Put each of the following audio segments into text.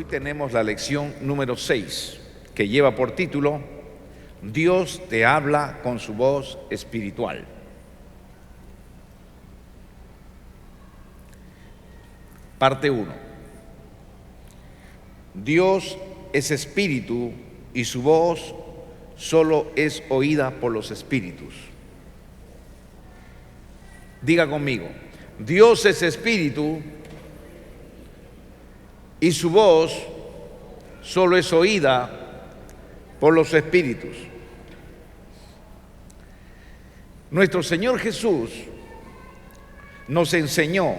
Hoy tenemos la lección número 6, que lleva por título Dios te habla con su voz espiritual. Parte 1. Dios es espíritu y su voz solo es oída por los espíritus. Diga conmigo, Dios es espíritu y su voz solo es oída por los espíritus. Nuestro Señor Jesús nos enseñó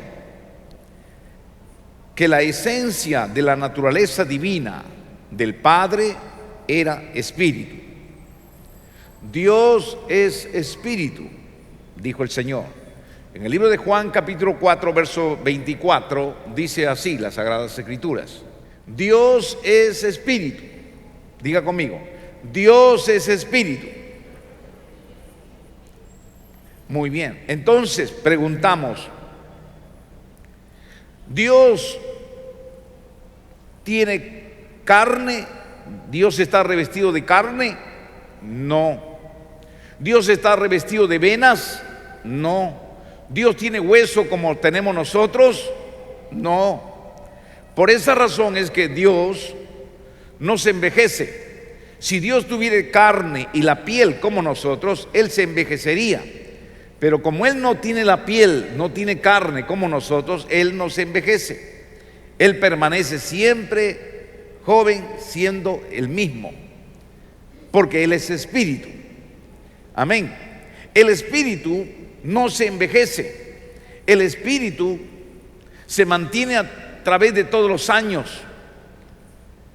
que la esencia de la naturaleza divina del Padre era espíritu. Dios es espíritu, dijo el Señor. En el libro de Juan capítulo 4 verso 24 dice así las Sagradas Escrituras: Dios es espíritu. Diga conmigo, Dios es espíritu. Muy bien, entonces preguntamos, ¿Dios tiene carne? ¿Dios está revestido de carne? No. ¿Dios está revestido de venas? No. ¿Dios tiene hueso como tenemos nosotros? No. Por esa razón es que Dios no se envejece. Si Dios tuviera carne y la piel como nosotros, Él se envejecería. Pero como Él no tiene la piel, no tiene carne como nosotros, Él no se envejece. Él permanece siempre joven, siendo el mismo, porque Él es espíritu. Amén. El espíritu no se envejece. El espíritu se mantiene a través de todos los años,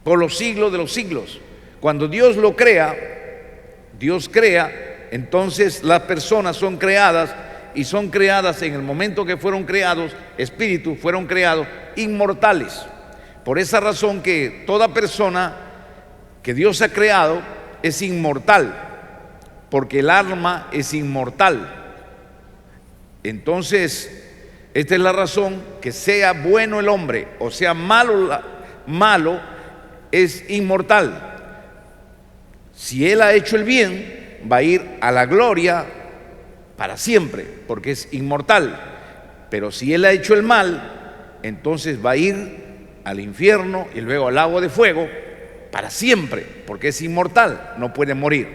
por los siglos de los siglos. Cuando Dios lo crea, Dios crea, entonces las personas son creadas, y son creadas en el momento que fueron creados, espíritus fueron creados inmortales. Por esa razón que toda persona que Dios ha creado es inmortal, porque el alma es inmortal. Entonces, esta es la razón que sea bueno el hombre o sea malo, es inmortal. Si él ha hecho el bien, va a ir a la gloria para siempre, porque es inmortal. Pero si él ha hecho el mal, entonces va a ir al infierno y luego al lago de fuego para siempre, porque es inmortal, no puede morir.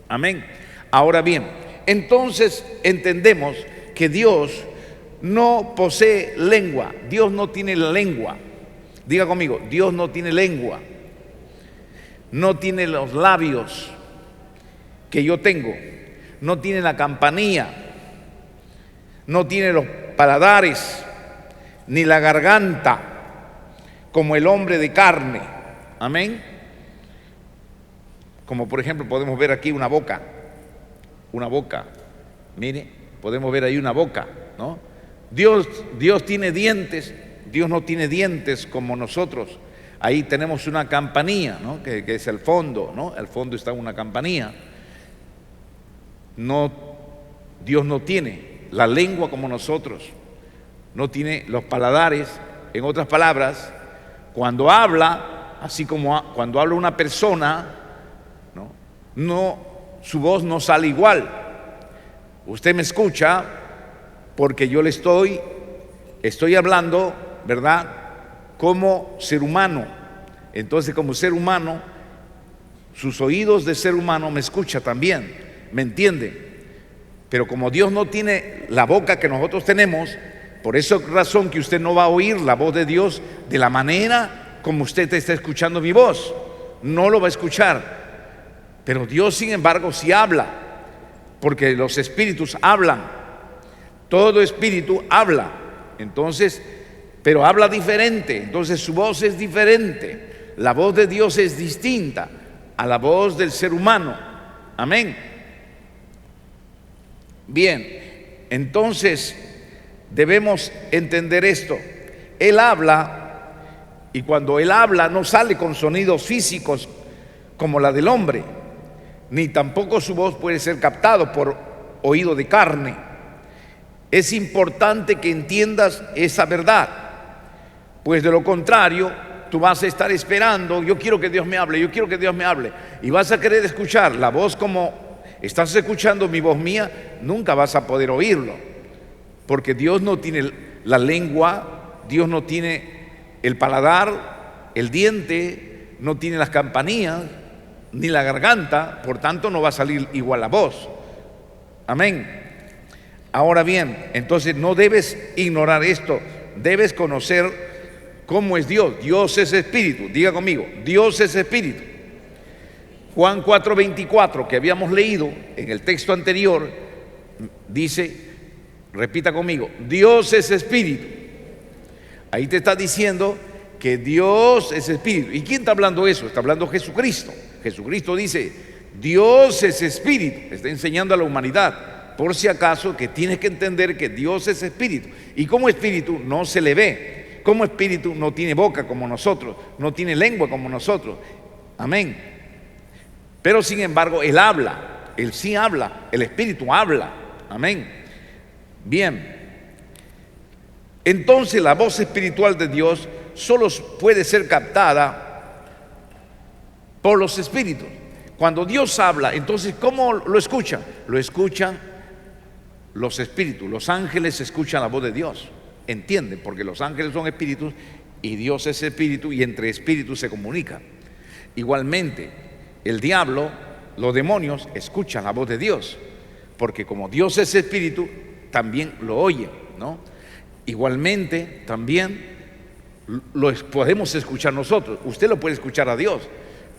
Amén. Ahora bien, entonces entendemos que Dios no posee lengua. Dios no tiene lengua. Diga conmigo, Dios no tiene lengua. No tiene los labios que yo tengo. No tiene la campanilla. No tiene los paladares, ni la garganta, como el hombre de carne. Amén. Como por ejemplo podemos ver aquí una boca. Una boca. Mire, podemos ver ahí una boca, ¿no? Dios tiene dientes. Dios no tiene dientes como nosotros. Ahí tenemos una campanilla, ¿no? Que es el fondo, ¿no? Al fondo está una campanilla. No, Dios no tiene la lengua como nosotros. No tiene los paladares. En otras palabras, cuando habla, así como cuando habla una persona, no, su voz no sale igual. Usted me escucha porque yo le estoy hablando, ¿verdad?, como ser humano. Entonces, como ser humano, sus oídos de ser humano me escuchan también, ¿me entiende? Pero como Dios no tiene la boca que nosotros tenemos, por esa razón que usted no va a oír la voz de Dios de la manera como usted está escuchando mi voz. No lo va a escuchar. Pero Dios, sin embargo, sí habla, porque los espíritus hablan. Todo espíritu habla. Entonces, pero habla diferente. Entonces su voz es diferente. La voz de Dios es distinta a la voz del ser humano. Amén. Bien, entonces debemos entender esto. Él habla, y cuando Él habla no sale con sonidos físicos como la del hombre, ni tampoco su voz puede ser captado por oído de carne. Es importante que entiendas esa verdad, pues de lo contrario tú vas a estar esperando, yo quiero que Dios me hable, yo quiero que Dios me hable, y vas a querer escuchar la voz como estás escuchando mi voz mía, nunca vas a poder oírlo, porque Dios no tiene la lengua, Dios no tiene el paladar, el diente, no tiene las campanillas, ni la garganta, por tanto no va a salir igual la voz. Amén. Ahora bien, entonces no debes ignorar esto, debes conocer cómo es Dios. Dios es espíritu, diga conmigo, Dios es espíritu. Juan 4:24, que habíamos leído en el texto anterior, dice, repita conmigo, Dios es espíritu. Ahí te está diciendo que Dios es espíritu. ¿Y quién está hablando eso? Está hablando Jesucristo. Jesucristo dice, Dios es espíritu. Está enseñando a la humanidad, por si acaso, que tienes que entender que Dios es espíritu. Y como espíritu no se le ve. Como espíritu no tiene boca como nosotros, no tiene lengua como nosotros. Amén. Pero sin embargo, Él habla. Él sí habla. El espíritu habla. Amén. Bien. Entonces la voz espiritual de Dios solo puede ser captada por los espíritus. Cuando Dios habla, entonces ¿cómo lo escuchan? Lo escuchan los espíritus. Los ángeles escuchan la voz de Dios. ¿Entienden? Porque los ángeles son espíritus y Dios es espíritu, y entre espíritus se comunican. Igualmente, el diablo, los demonios escuchan la voz de Dios, porque como Dios es espíritu, también lo oyen, ¿no? Igualmente, también lo podemos escuchar nosotros. Usted lo puede escuchar a Dios,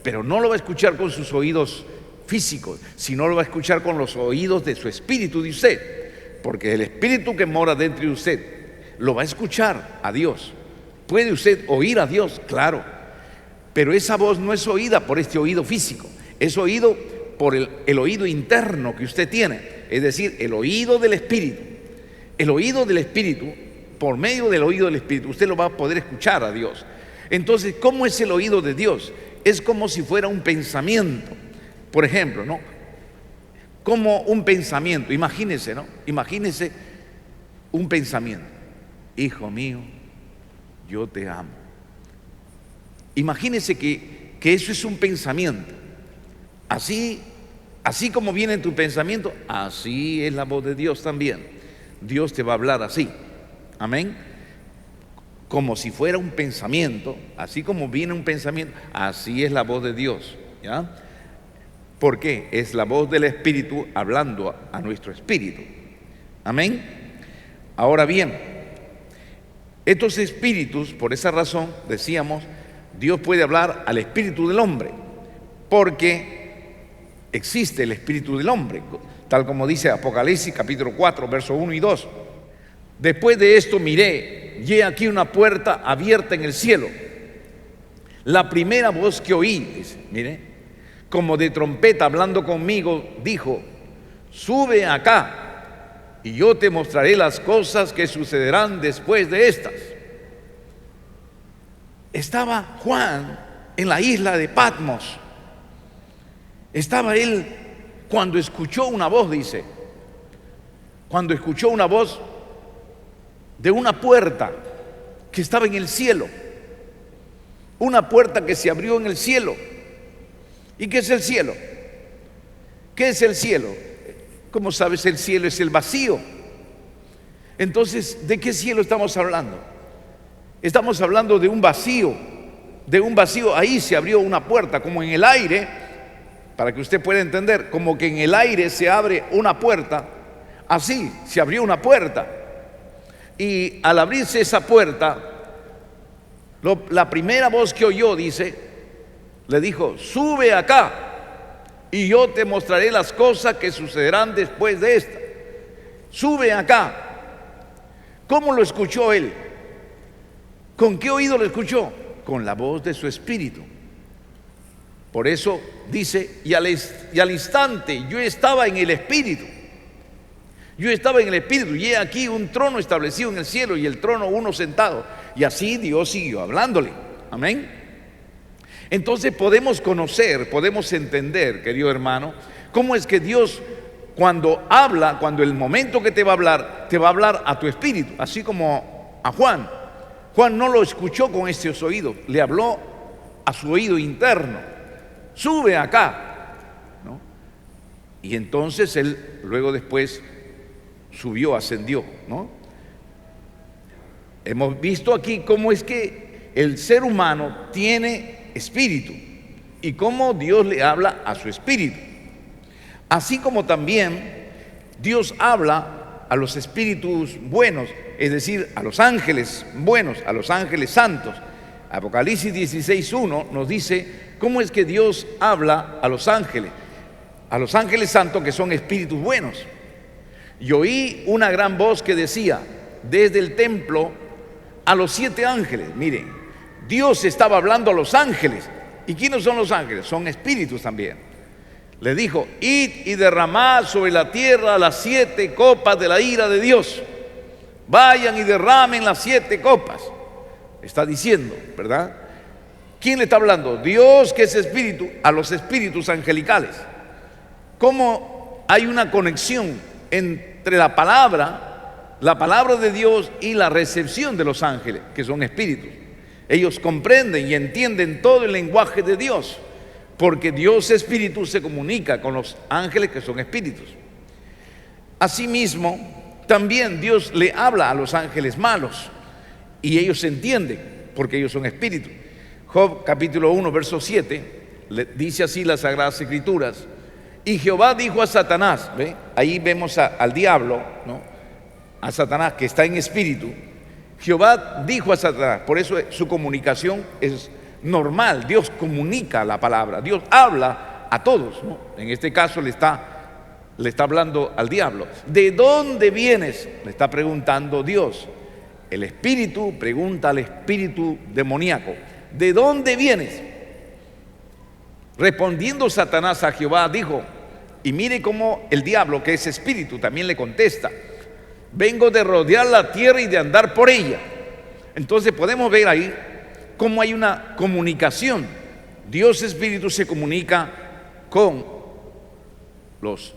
pero no lo va a escuchar con sus oídos físicos, sino lo va a escuchar con los oídos de su espíritu de usted, porque el espíritu que mora dentro de usted lo va a escuchar a Dios. ¿Puede usted oír a Dios? Claro, pero esa voz no es oída por este oído físico, es oído por el oído interno que usted tiene, es decir, el oído del espíritu. El oído del espíritu, por medio del oído del espíritu, usted lo va a poder escuchar a Dios. Entonces, ¿cómo es el oído de Dios? Es como si fuera un pensamiento, por ejemplo, ¿no? Como un pensamiento, imagínese, ¿no? Imagínese un pensamiento. Hijo mío, yo te amo. Imagínese que eso es un pensamiento. Así como viene en tu pensamiento, así es la voz de Dios también. Dios te va a hablar así. Amén. Como si fuera un pensamiento, así como viene un pensamiento, así es la voz de Dios, ¿ya? ¿Por qué? Es la voz del Espíritu hablando a nuestro espíritu. Amén. Ahora bien, estos espíritus, por esa razón, decíamos, Dios puede hablar al espíritu del hombre, porque existe el espíritu del hombre, tal como dice Apocalipsis capítulo 4, versos 1 y 2. Después de esto miré, y he aquí una puerta abierta en el cielo. La primera voz que oí, dice, mire, como de trompeta hablando conmigo, dijo, sube acá, y yo te mostraré las cosas que sucederán después de estas. Estaba Juan en la isla de Patmos. Estaba él cuando escuchó una voz, dice, cuando escuchó una voz de una puerta que estaba en el cielo, una puerta que se abrió en el cielo. ¿Y qué es el cielo? ¿Qué es el cielo? Como sabes, el cielo es el vacío. Entonces, ¿de qué cielo estamos hablando? Estamos hablando de un vacío, ahí se abrió una puerta, como en el aire, para que usted pueda entender, como que en el aire se abre una puerta, así se abrió una puerta. Y al abrirse esa puerta, la primera voz que oyó, dice, le dijo, sube acá y yo te mostraré las cosas que sucederán después de esta. Sube acá. ¿Cómo lo escuchó él? ¿Con qué oído lo escuchó? Con la voz de su espíritu. Por eso dice, y al instante yo estaba en el espíritu. Yo estaba en el espíritu y he aquí un trono establecido en el cielo y el trono uno sentado. Y así Dios siguió hablándole. Amén. Entonces podemos conocer, podemos entender, querido hermano, cómo es que Dios cuando habla, cuando el momento que te va a hablar a tu espíritu, así como a Juan. Juan no lo escuchó con estos oídos, le habló a su oído interno: sube acá, ¿no? Y entonces él luego después subió, ascendió, ¿no? Hemos visto aquí cómo es que el ser humano tiene espíritu y cómo Dios le habla a su espíritu, así como también Dios habla a los espíritus buenos, es decir, a los ángeles buenos, a los ángeles santos. Apocalipsis 16:1 nos dice cómo es que Dios habla a los ángeles santos, que son espíritus buenos. Y oí una gran voz que decía desde el templo a los 7 ángeles. Miren, Dios estaba hablando a los ángeles. ¿Y quiénes son los ángeles? Son espíritus también. Le dijo: id y derramad sobre la tierra las 7 copas de la ira de Dios. Vayan y derramen las 7 copas. Está diciendo, ¿verdad? ¿Quién le está hablando? Dios, que es espíritu, a los espíritus angelicales. ¿Cómo hay una conexión entre la palabra de Dios y la recepción de los ángeles, que son espíritus? Ellos comprenden y entienden todo el lenguaje de Dios, porque Dios espíritu se comunica con los ángeles, que son espíritus. Asimismo, también Dios le habla a los ángeles malos y ellos entienden, porque ellos son espíritus. Job capítulo 1 verso 7 dice así las Sagradas Escrituras: y Jehová dijo a Satanás, ¿ve? Ahí vemos al diablo, ¿no? A Satanás, que está en espíritu. Jehová dijo a Satanás, por eso su comunicación es normal. Dios comunica la palabra, Dios habla a todos, ¿no? En este caso le está hablando al diablo. ¿De dónde vienes?, le está preguntando Dios. El espíritu pregunta al espíritu demoníaco: ¿de dónde vienes? Respondiendo Satanás a Jehová dijo, y mire cómo el diablo, que es espíritu, también le contesta: vengo de rodear la tierra y de andar por ella. Entonces podemos ver ahí cómo hay una comunicación. Dios espíritu se comunica con los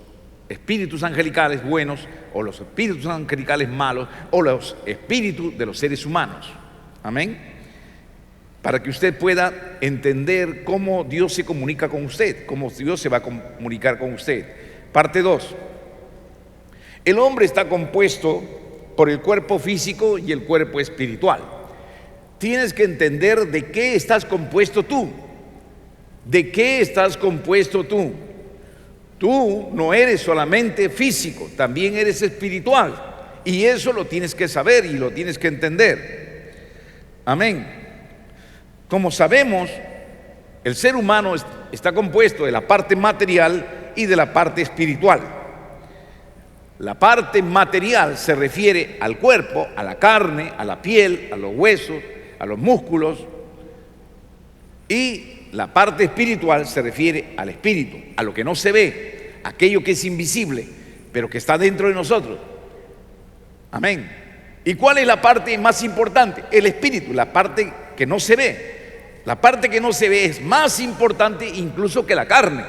espíritus angelicales buenos, o los espíritus angelicales malos, o los espíritus de los seres humanos. Amén. Para que usted pueda entender cómo Dios se comunica con usted, cómo Dios se va a comunicar con usted. Parte 2. El hombre está compuesto por el cuerpo físico y el cuerpo espiritual. Tienes que entender de qué estás compuesto tú. ¿De qué estás compuesto tú? Tú no eres solamente físico, también eres espiritual. Y eso lo tienes que saber y lo tienes que entender. Amén. Como sabemos, el ser humano está compuesto de la parte material y de la parte espiritual. La parte material se refiere al cuerpo, a la carne, a la piel, a los huesos, a los músculos. Y la parte espiritual se refiere al espíritu, a lo que no se ve, aquello que es invisible, pero que está dentro de nosotros. Amén. ¿Y cuál es la parte más importante? El espíritu, la parte que no se ve. La parte que no se ve es más importante incluso que la carne,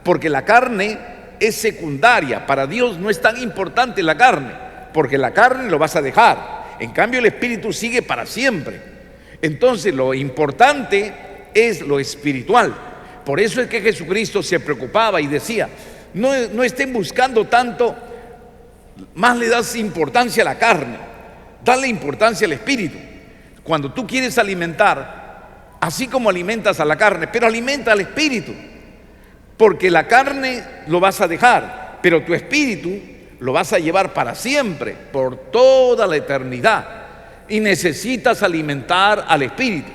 porque la carne es secundaria. Para Dios no es tan importante la carne, porque la carne lo vas a dejar. En cambio, el espíritu sigue para siempre. Entonces, lo importante es lo espiritual. Por eso es que Jesucristo se preocupaba y decía: no estén buscando tanto, más le das importancia a la carne, dale importancia al espíritu. Cuando tú quieres alimentar, así como alimentas a la carne, pero alimenta al espíritu, porque la carne lo vas a dejar, pero tu espíritu lo vas a llevar para siempre, por toda la eternidad, y necesitas alimentar al espíritu.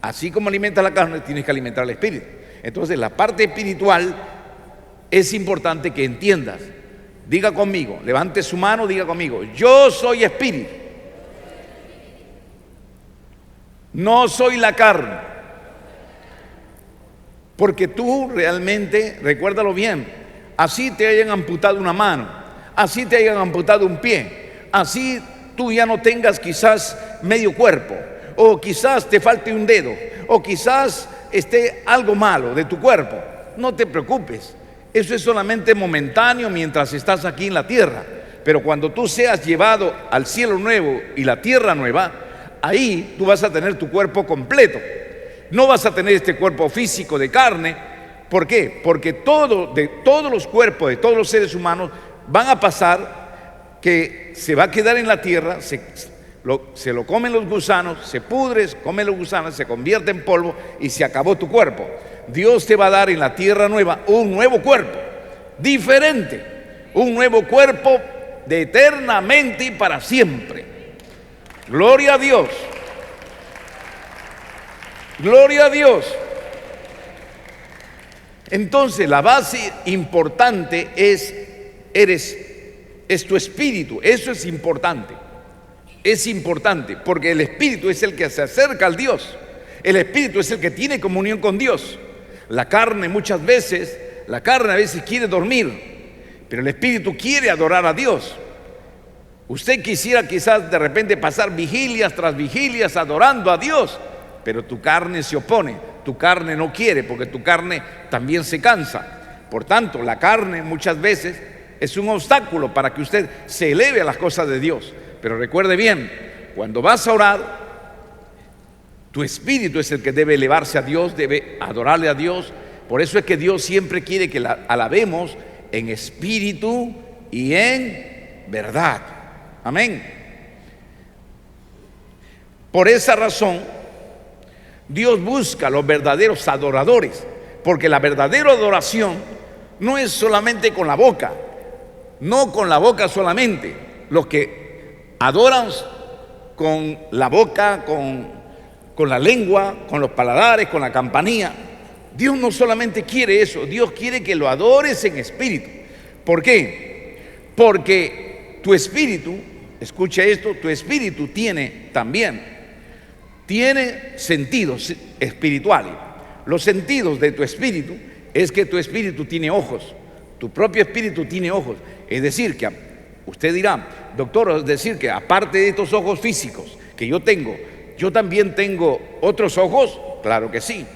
Así como alimentas la carne, tienes que alimentar al espíritu. Entonces, la parte espiritual es importante que entiendas. Diga conmigo, levante su mano, diga conmigo: yo soy espíritu, no soy la carne. Porque tú realmente, recuérdalo bien, así te hayan amputado una mano, así te hayan amputado un pie, así tú ya no tengas quizás medio cuerpo, o quizás te falte un dedo, o quizás esté algo malo de tu cuerpo, no te preocupes. Eso es solamente momentáneo mientras estás aquí en la tierra. Pero cuando tú seas llevado al cielo nuevo y la tierra nueva, ahí tú vas a tener tu cuerpo completo. No vas a tener este cuerpo físico de carne. ¿Por qué? Porque de todos los cuerpos de todos los seres humanos van a pasar que se va a quedar en la tierra, se lo comen los gusanos, se pudre, comen los gusanos, se convierte en polvo y se acabó tu cuerpo. Dios te va a dar en la tierra nueva un nuevo cuerpo, diferente, un nuevo cuerpo de eternamente y para siempre. Gloria a Dios. Gloria a Dios. Entonces la base importante es tu espíritu. Eso es importante. Es importante porque el espíritu es el que se acerca al Dios. El espíritu es el que tiene comunión con Dios. La carne a veces quiere dormir, pero el espíritu quiere adorar a Dios. Usted quisiera quizás de repente pasar vigilias tras vigilias adorando a Dios, pero tu carne se opone, tu carne no quiere, porque tu carne también se cansa. Por tanto, la carne muchas veces es un obstáculo para que usted se eleve a las cosas de Dios. Pero recuerde bien, cuando vas a orar, tu espíritu es el que debe elevarse a Dios, debe adorarle a Dios. Por eso es que Dios siempre quiere que la alabemos en espíritu y en verdad. Amén. Por esa razón, Dios busca a los verdaderos adoradores, porque la verdadera adoración no es solamente con la boca, no con la boca solamente. Los que adoran con la boca, con la lengua, con los paladares, con la campanilla, Dios no solamente quiere eso, Dios quiere que lo adores en espíritu. ¿Por qué? Porque tu espíritu, escucha esto, tu espíritu tiene sentidos espirituales. Los sentidos de tu espíritu es que tu espíritu tiene ojos, tu propio espíritu tiene ojos. Es decir, que usted dirá, doctor, es decir que aparte de estos ojos físicos que yo tengo, yo también tengo otros ojos. Claro que sí.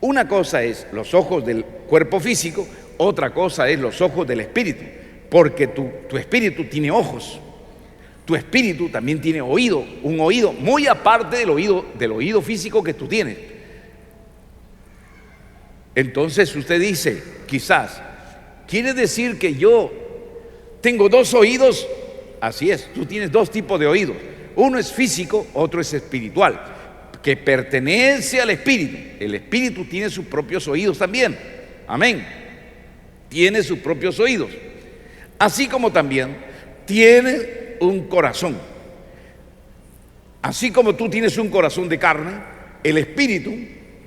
Una cosa es los ojos del cuerpo físico, otra cosa es los ojos del espíritu, porque tu espíritu tiene ojos. Tu espíritu también tiene oído, un oído muy aparte del oído físico que tú tienes. Entonces usted dice, quizás, ¿quiere decir que yo tengo dos oídos? Así es, tú tienes dos tipos de oídos. Uno es físico, otro es espiritual, que pertenece al espíritu. El espíritu tiene sus propios oídos también. Amén. Tiene sus propios oídos. Así como también tiene un corazón. Así como tú tienes un corazón de carne,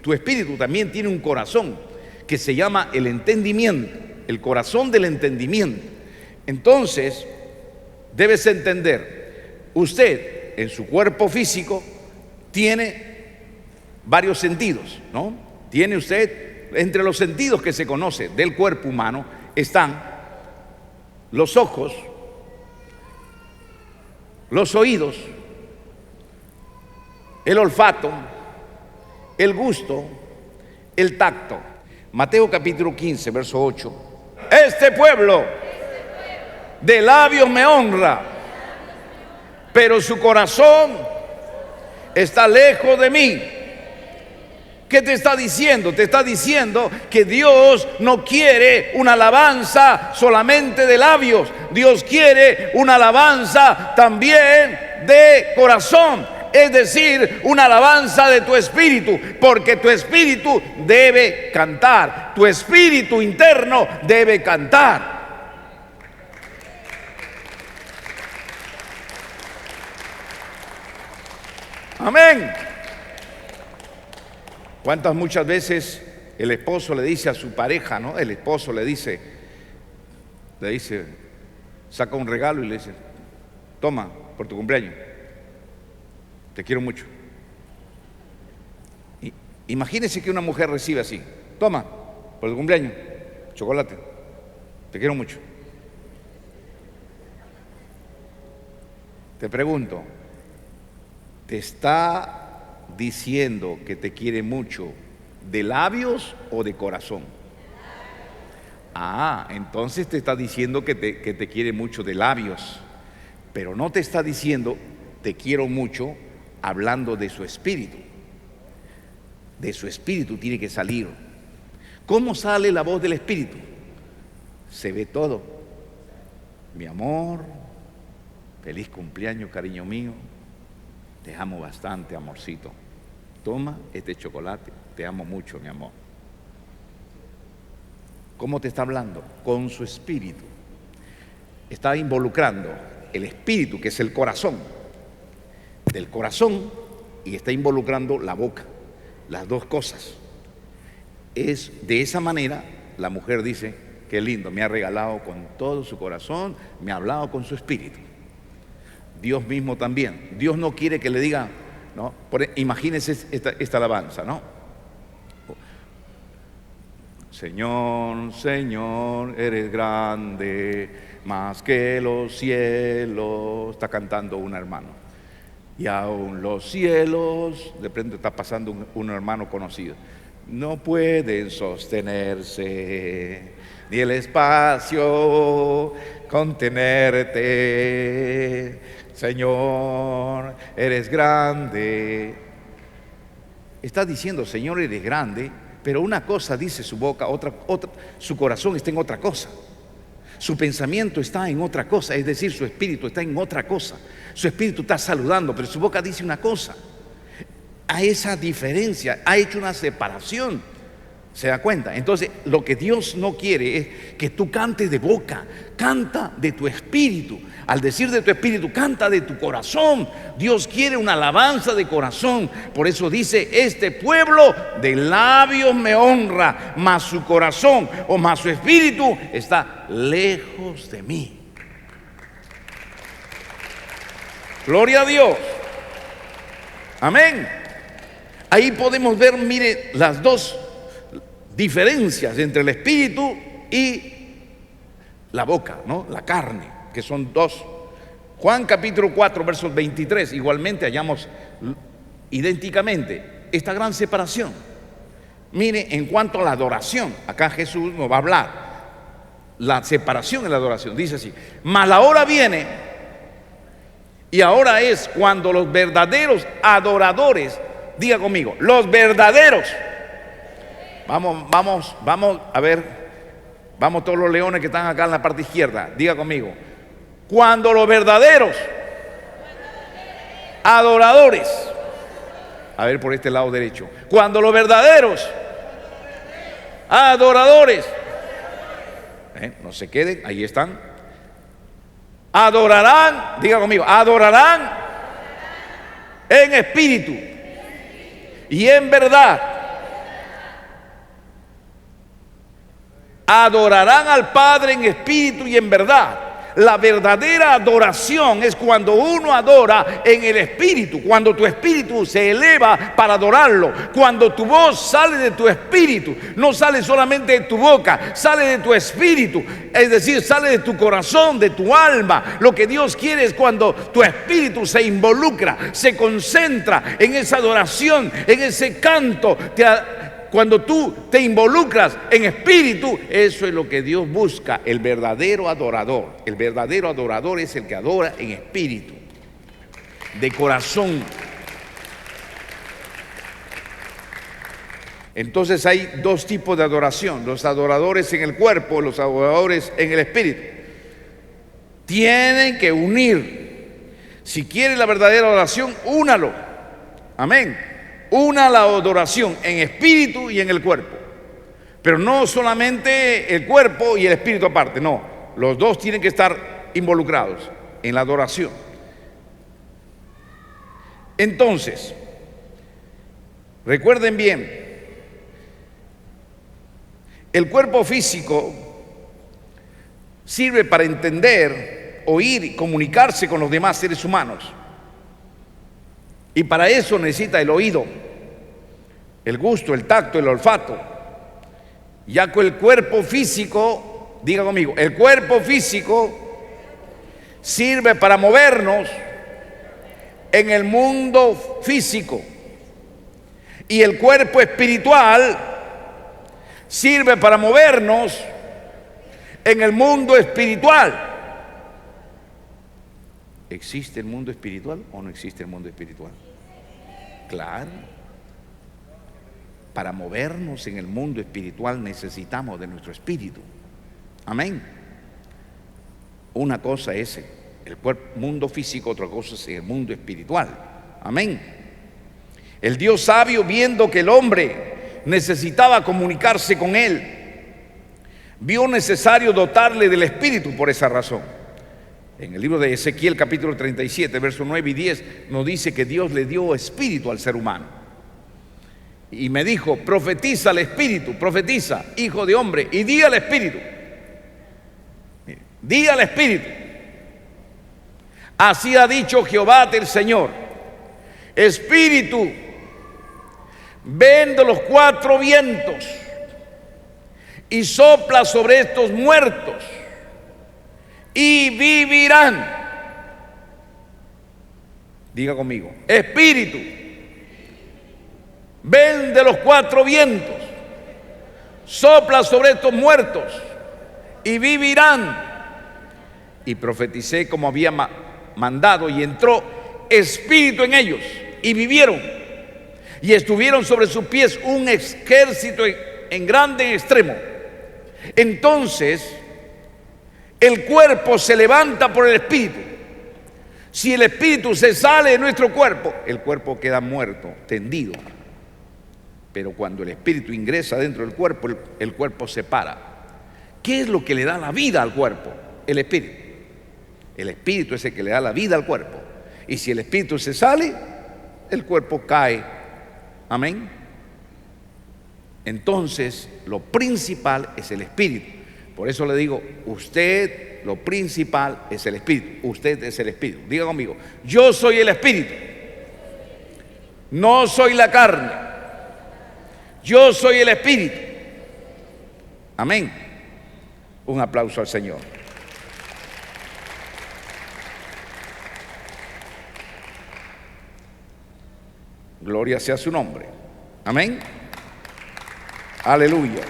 tu espíritu también tiene un corazón que se llama el entendimiento, el corazón del entendimiento. Entonces, debes entender, usted en su cuerpo físico tiene varios sentidos, ¿no? Tiene usted, entre los sentidos que se conoce del cuerpo humano, están los ojos, los oídos, el olfato, el gusto, el tacto. Mateo capítulo 15, verso 8. Este pueblo de labios me honra, pero su corazón está lejos de mí. ¿Qué te está diciendo? Te está diciendo que Dios no quiere una alabanza solamente de labios. Dios quiere una alabanza también de corazón, es decir, una alabanza de tu espíritu, porque tu espíritu debe cantar, tu espíritu interno debe cantar. Amén. ¿Cuántas muchas veces el esposo le dice a su pareja, ¿no? El esposo le dice, saca un regalo y le dice, toma, por tu cumpleaños, te quiero mucho. Imagínese que una mujer recibe así, toma, por tu cumpleaños, chocolate, te quiero mucho. Te pregunto, ¿te está diciendo que te quiere mucho de labios o de corazón? Entonces te está diciendo que te quiere mucho de labios, pero no te está diciendo te quiero mucho hablando de su espíritu. De su espíritu tiene que salir. ¿Cómo sale la voz del espíritu? Se ve todo. Mi amor, feliz cumpleaños, cariño mío. Te amo bastante, amorcito. Toma este chocolate. Te amo mucho, mi amor. ¿Cómo te está hablando? Con su espíritu. Está involucrando el espíritu, que es el corazón, del corazón, y está involucrando la boca. Las dos cosas. Es de esa manera la mujer dice: qué lindo, me ha regalado con todo su corazón, me ha hablado con su espíritu. Dios mismo también. Dios no quiere que le diga, ¿no? Imagínense esta alabanza, ¿no? Señor, Señor, eres grande, más que los cielos. Está cantando un hermano. Y aún los cielos, de pronto está pasando un hermano conocido, no pueden sostenerse, ni el espacio contenerte. Señor, eres grande. Está diciendo, Señor, eres grande, pero una cosa dice su boca, otra, su corazón está en otra cosa. Su pensamiento está en otra cosa, es decir, su espíritu está en otra cosa. Su espíritu está saludando, pero su boca dice una cosa. A esa diferencia, ha hecho una separación. ¿Se da cuenta? Entonces, lo que Dios no quiere es que tú cantes de boca, canta de tu espíritu. Al decir de tu espíritu, canta de tu corazón. Dios quiere una alabanza de corazón. Por eso dice, este pueblo de labios me honra, mas su corazón o mas su espíritu está lejos de mí. Gloria a Dios. Amén. Ahí podemos ver, mire, las dos diferencias entre el espíritu y la boca, ¿no? La carne, que son dos. Juan capítulo 4, versos 23, igualmente hallamos idénticamente esta gran separación. Mire, en cuanto a la adoración, acá Jesús nos va a hablar la separación en la adoración. Dice así: mas la hora viene, y ahora es cuando los verdaderos adoradores, diga conmigo, los verdaderos. Vamos a ver, vamos todos los leones que están acá en la parte izquierda, diga conmigo, cuando los verdaderos adoradores, a ver por este lado derecho, cuando los verdaderos adoradores, no se queden, ahí están, adorarán, diga conmigo, adorarán en espíritu y en verdad. Adorarán al Padre en espíritu y en verdad. La verdadera adoración es cuando uno adora en el espíritu, cuando tu espíritu se eleva para adorarlo, cuando tu voz sale de tu espíritu, no sale solamente de tu boca, sale de tu espíritu, es decir, sale de tu corazón, de tu alma. Lo que Dios quiere es cuando tu espíritu se involucra, se concentra en esa adoración, en ese canto. Cuando tú te involucras en espíritu, eso es lo que Dios busca, el verdadero adorador. El verdadero adorador es el que adora en espíritu, de corazón. Entonces hay dos tipos de adoración: los adoradores en el cuerpo, los adoradores en el espíritu. Tienen que unir. Si quiere la verdadera adoración, únalo. Amén. Una la adoración en espíritu y en el cuerpo, pero no solamente el cuerpo y el espíritu aparte, no, los dos tienen que estar involucrados en la adoración. Entonces, recuerden bien, el cuerpo físico sirve para entender, oír y comunicarse con los demás seres humanos. Y para eso necesita el oído, el gusto, el tacto, el olfato. Ya que el cuerpo físico, diga conmigo, el cuerpo físico sirve para movernos en el mundo físico. Y el cuerpo espiritual sirve para movernos en el mundo espiritual. ¿Existe el mundo espiritual o no existe el mundo espiritual? Claro. Para movernos en el mundo espiritual necesitamos de nuestro espíritu. Amén. Una cosa es el mundo físico, otra cosa es el mundo espiritual. Amén. El Dios sabio, viendo que el hombre necesitaba comunicarse con él, vio necesario dotarle del espíritu por esa razón. En el libro de Ezequiel capítulo 37, versos 9 y 10 nos dice que Dios le dio espíritu al ser humano. Y me dijo, profetiza al espíritu, profetiza, hijo de hombre, y di al espíritu. Di al espíritu. Así ha dicho Jehová del Señor: espíritu, ven de los cuatro vientos y sopla sobre estos muertos y vivirán. Diga conmigo, espíritu, ven de los cuatro vientos, sopla sobre estos muertos y vivirán. Y profeticé como había mandado, y entró espíritu en ellos y vivieron, y estuvieron sobre sus pies un ejército en grande extremo. Entonces el cuerpo se levanta por el espíritu. Si el espíritu se sale de nuestro cuerpo, el cuerpo queda muerto, tendido. Pero cuando el espíritu ingresa dentro del cuerpo, el cuerpo se para. ¿Qué es lo que le da la vida al cuerpo? El espíritu. El espíritu es el que le da la vida al cuerpo. Y si el espíritu se sale, el cuerpo cae. Amén. Entonces, lo principal es el espíritu. Por eso le digo, usted, lo principal es el espíritu. Usted es el espíritu. Diga conmigo, yo soy el espíritu. No soy la carne. Yo soy el espíritu. Amén. Un aplauso al Señor. Gloria sea su nombre. Amén. Aleluya.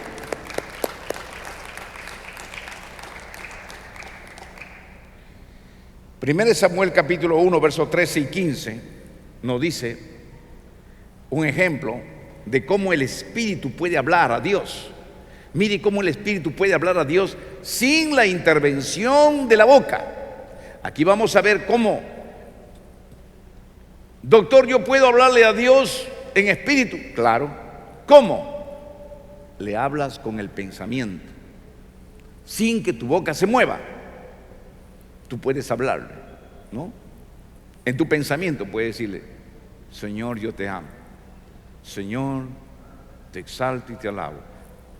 Primero Samuel capítulo 1, versos 13 y 15 nos dice un ejemplo de cómo el Espíritu puede hablar a Dios. Mire cómo el Espíritu puede hablar a Dios sin la intervención de la boca. Aquí vamos a ver cómo, doctor, yo puedo hablarle a Dios en espíritu. Claro. ¿Cómo? Le hablas con el pensamiento, sin que tu boca se mueva. Tú puedes hablarle, ¿no? En tu pensamiento puedes decirle, Señor, yo te amo. Señor, te exalto y te alabo.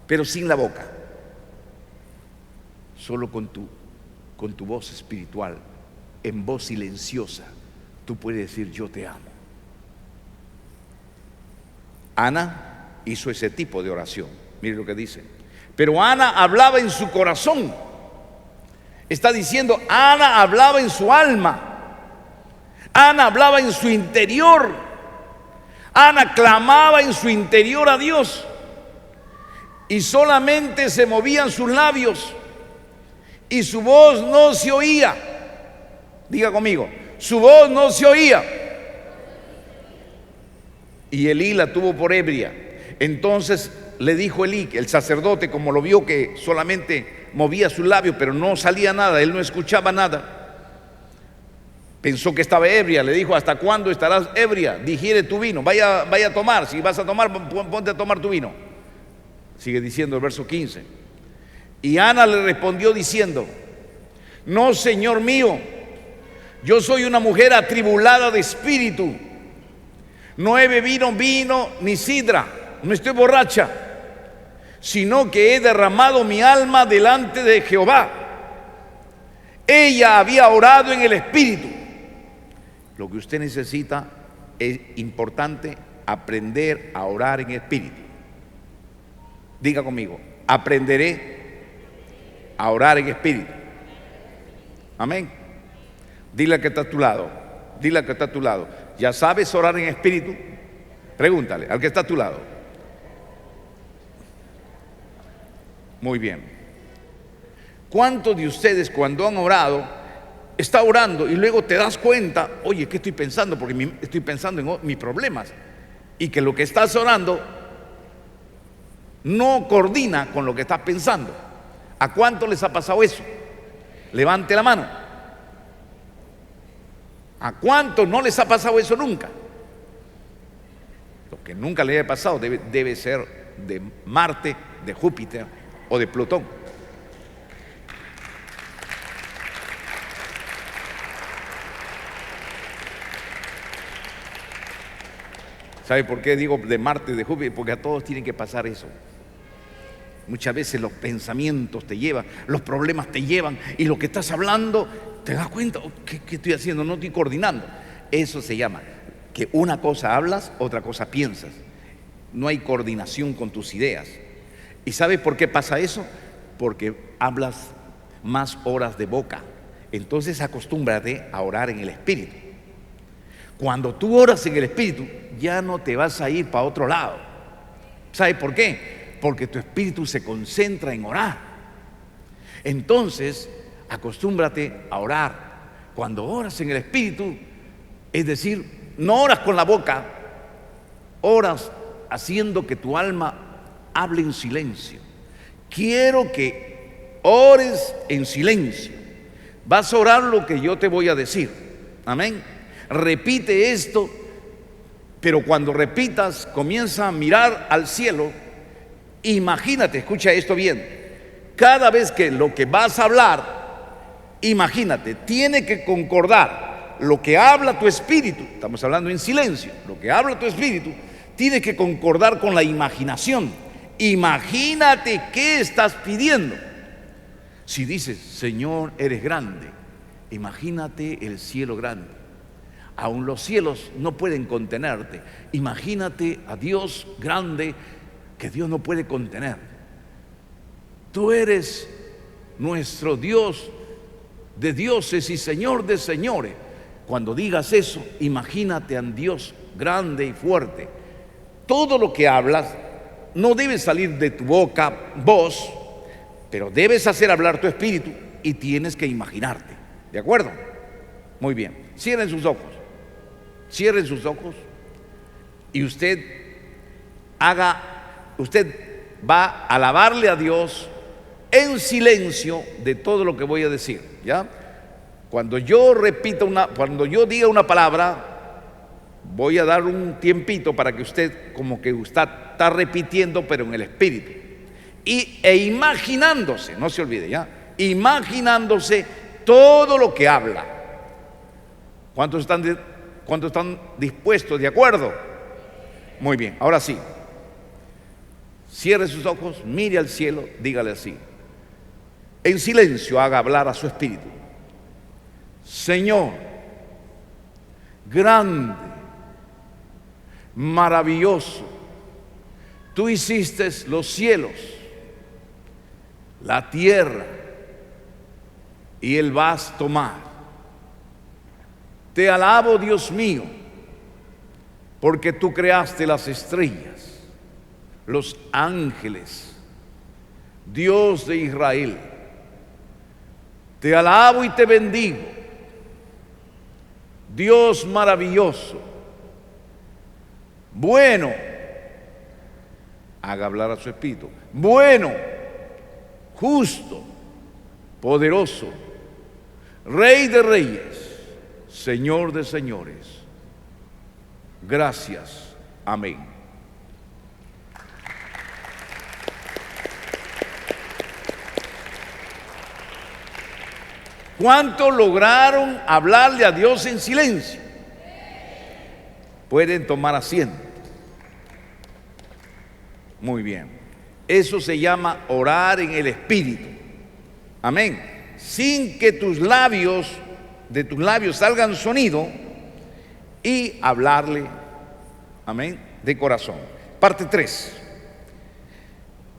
Pero sin la boca. Solo con tu voz espiritual, en voz silenciosa, tú puedes decir, yo te amo. Ana hizo ese tipo de oración. Mire lo que dice. Pero Ana hablaba en su corazón. Está diciendo, Ana hablaba en su alma. Ana hablaba en su interior. Ana clamaba en su interior a Dios. Y solamente se movían sus labios. Y su voz no se oía. Diga conmigo, su voz no se oía. Y Elí la tuvo por ebria. Entonces le dijo Elí, el sacerdote, como lo vio que solamente movía sus labios, pero no salía nada, él no escuchaba nada, pensó que estaba ebria. Le dijo, ¿hasta cuándo estarás ebria? Digiere tu vino, vaya a tomar. Si vas a tomar, ponte a tomar tu vino. Sigue diciendo el verso 15. Y Ana le respondió diciendo, no, Señor mío, yo soy una mujer atribulada de espíritu. No he bebido vino ni sidra, no estoy borracha, sino que he derramado mi alma delante de Jehová. Ella había orado en el espíritu. Lo que usted necesita es importante, aprender a orar en espíritu. Diga conmigo, aprenderé a orar en espíritu. Amén. Dile al que está a tu lado, dile al que está a tu lado, ¿ya sabes orar en espíritu? Pregúntale al que está a tu lado. Muy bien. ¿Cuántos de ustedes cuando han orado, está orando y luego te das cuenta, oye, ¿qué estoy pensando? Porque estoy pensando en mis problemas. y que lo que estás orando no coordina con lo que estás pensando. ¿A cuánto les ha pasado eso? Levante la mano. ¿A cuánto no les ha pasado eso nunca? Lo que nunca les haya pasado debe ser de Marte, de Júpiter o de Plutón. ¿Sabe por qué digo de Marte, de Júpiter? Porque a todos tienen que pasar eso. Muchas veces los pensamientos te llevan, los problemas te llevan, y lo que estás hablando, te das cuenta, ¿qué estoy haciendo? No estoy coordinando. Eso se llama que una cosa hablas, otra cosa piensas. No hay coordinación con tus ideas. ¿Y sabes por qué pasa eso? Porque hablas más horas de boca. Entonces acostúmbrate a orar en el Espíritu. Cuando tú oras en el Espíritu, ya no te vas a ir para otro lado. ¿Sabes por qué? Porque tu espíritu se concentra en orar. Entonces, acostúmbrate a orar. Cuando oras en el Espíritu, es decir, no oras con la boca, oras haciendo que tu alma hable en silencio. Quiero que ores en silencio. Vas a orar lo que yo te voy a decir. Amén. Repite esto, pero cuando repitas, comienza a mirar al cielo. Imagínate, escucha esto bien. Cada vez que lo que vas a hablar, imagínate, tiene que concordar lo que habla tu espíritu. Estamos hablando en silencio. Lo que habla tu espíritu tiene que concordar con la imaginación. Imagínate qué estás pidiendo. Si dices, Señor, eres grande, imagínate el cielo grande. Aún los cielos no pueden contenerte. Imagínate a Dios grande, que Dios no puede contener. Tú eres nuestro Dios de dioses y Señor de señores. Cuando digas eso, imagínate a un Dios grande y fuerte. Todo lo que hablas no debe salir de tu boca voz, pero debes hacer hablar tu espíritu y tienes que imaginarte. ¿De acuerdo? Muy bien. Cierren sus ojos. Cierren sus ojos y usted va a alabarle a Dios en silencio de todo lo que voy a decir, ¿ya? Cuando yo diga una palabra, voy a dar un tiempito para que usted como que está repitiendo, pero en el espíritu. E imaginándose, no se olvide, ¿ya? Imaginándose todo lo que habla. ¿Cuántos están dispuestos? ¿De acuerdo? Muy bien, ahora sí. Cierre sus ojos, mire al cielo, dígale así. En silencio haga hablar a su espíritu. Señor, grande, maravilloso, tú hiciste los cielos, la tierra y el vasto mar. Te alabo, Dios mío, porque tú creaste las estrellas, los ángeles, Dios de Israel. Te alabo y te bendigo, Dios maravilloso, bueno, haga hablar a su espíritu, bueno, justo, poderoso, Rey de reyes, Señor de señores. Gracias. Amén. ¿Cuántos lograron hablarle a Dios en silencio? Pueden tomar asiento. Muy bien. Eso se llama orar en el Espíritu. Amén. Sin que de tus labios salgan sonido, y hablarle, amén, de corazón. Parte 3.